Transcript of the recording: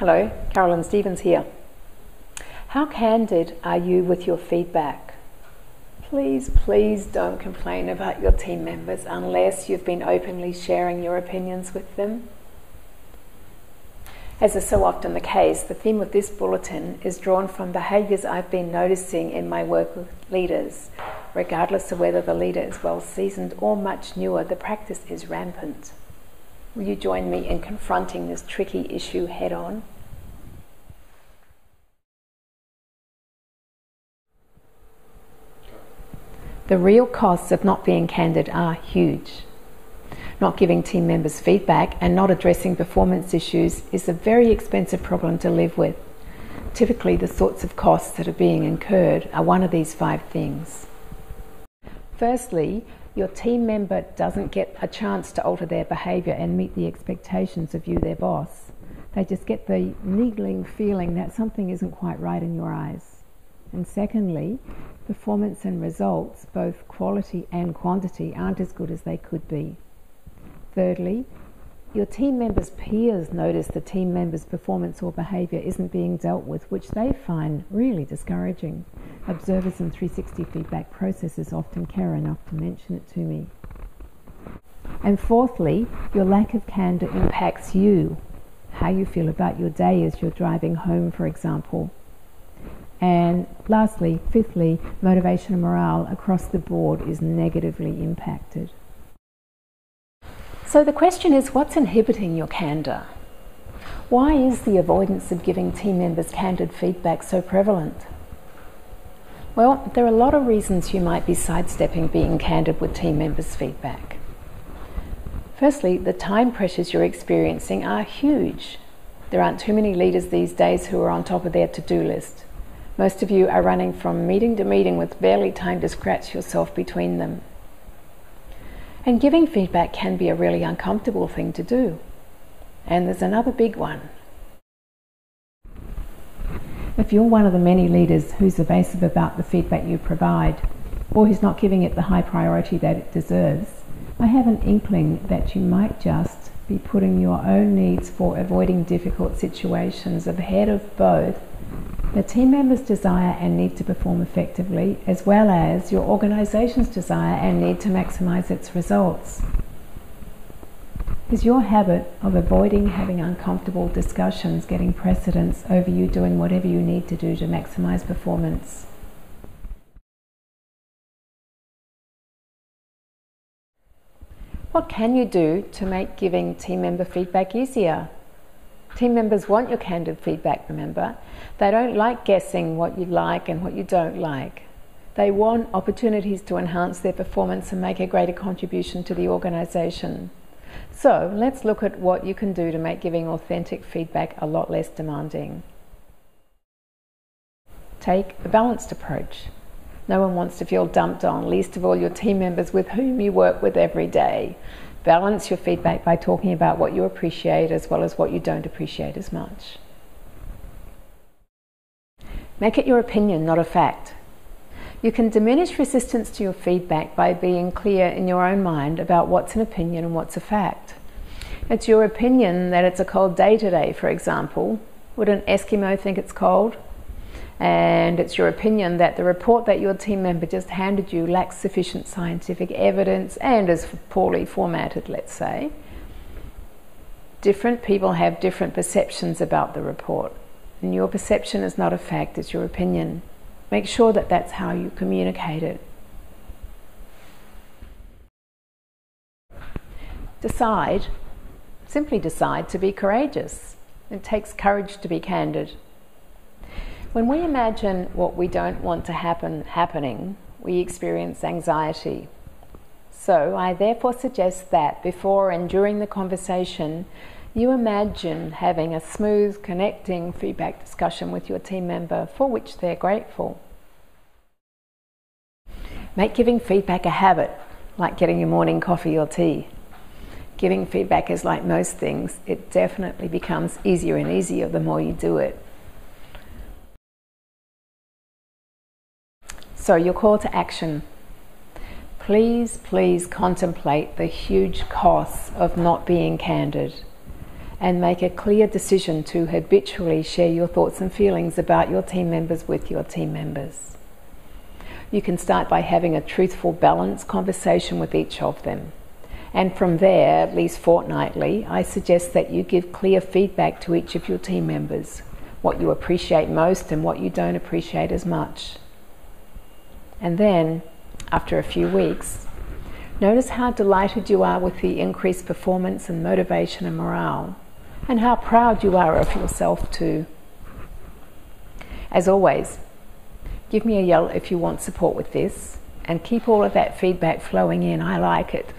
Hello, Carolyn Stevens here. How candid are you with your feedback? Please don't complain about your team members unless you've been openly sharing your opinions with them. As is so often the case, the theme of this bulletin is drawn from behaviours I've been noticing in my work with leaders. Regardless of whether the leader is well seasoned or much newer, the practice is rampant. Will you join me in confronting this tricky issue head on? The real costs of not being candid are huge. Not giving team members feedback and not addressing performance issues is a very expensive problem to live with. Typically, the sorts of costs that are being incurred are one of these 5 things. Firstly, your team member doesn't get a chance to alter their behaviour and meet the expectations of you, their boss. They just get the niggling feeling that something isn't quite right in your eyes. And secondly, performance and results, both quality and quantity, aren't as good as they could be. Thirdly, your team members' peers notice the team member's performance or behaviour isn't being dealt with, which they find really discouraging. Observers in 360 feedback processes often care enough to mention it to me. And fourthly, your lack of candour impacts you, how you feel about your day as you're driving home, for example. And lastly, fifthly, motivation and morale across the board is negatively impacted. So the question is, what's inhibiting your candour? Why is the avoidance of giving team members candid feedback so prevalent? Well, there are a lot of reasons you might be sidestepping being candid with team members' feedback. Firstly, the time pressures you're experiencing are huge. There aren't too many leaders these days who are on top of their to-do list. Most of you are running from meeting to meeting with barely time to scratch yourself between them. And giving feedback can be a really uncomfortable thing to do. And there's another big one. If you're one of the many leaders who's evasive about the feedback you provide, or who's not giving it the high priority that it deserves, I have an inkling that you might just be putting your own needs for avoiding difficult situations ahead of both the team member's desire and need to perform effectively, as well as your organisation's desire and need to maximise its results. Is your habit of avoiding having uncomfortable discussions getting precedence over you doing whatever you need to do to maximise performance? What can you do to make giving team member feedback easier? Team members want your candid feedback, remember. They don't like guessing what you like and what you don't like. They want opportunities to enhance their performance and make a greater contribution to the organisation. So let's look at what you can do to make giving authentic feedback a lot less demanding. Take a balanced approach. No one wants to feel dumped on, least of all your team members with whom you work with every day. Balance your feedback by talking about what you appreciate as well as what you don't appreciate as much. Make it your opinion, not a fact. You can diminish resistance to your feedback by being clear in your own mind about what's an opinion and what's a fact. It's your opinion that it's a cold day today, for example. Would an Eskimo think it's cold? And it's your opinion that the report that your team member just handed you lacks sufficient scientific evidence and is poorly formatted, let's say. Different people have different perceptions about the report, and your perception is not a fact, it's your opinion. Make sure that that's how you communicate it. Simply decide to be courageous. It takes courage to be candid. When we imagine what we don't want to happening, we experience anxiety. So I therefore suggest that before and during the conversation, you imagine having a smooth, connecting feedback discussion with your team member for which they're grateful. Make giving feedback a habit, like getting your morning coffee or tea. Giving feedback is like most things. It definitely becomes easier and easier the more you do it. So your call to action. Please contemplate the huge costs of not being candid and make a clear decision to habitually share your thoughts and feelings about your team members with your team members. You can start by having a truthful, balanced conversation with each of them. And from there, at least fortnightly, I suggest that you give clear feedback to each of your team members, what you appreciate most and what you don't appreciate as much. And then, after a few weeks, notice how delighted you are with the increased performance and motivation and morale, and how proud you are of yourself too. As always, give me a yell if you want support with this, and keep all of that feedback flowing in. I like it.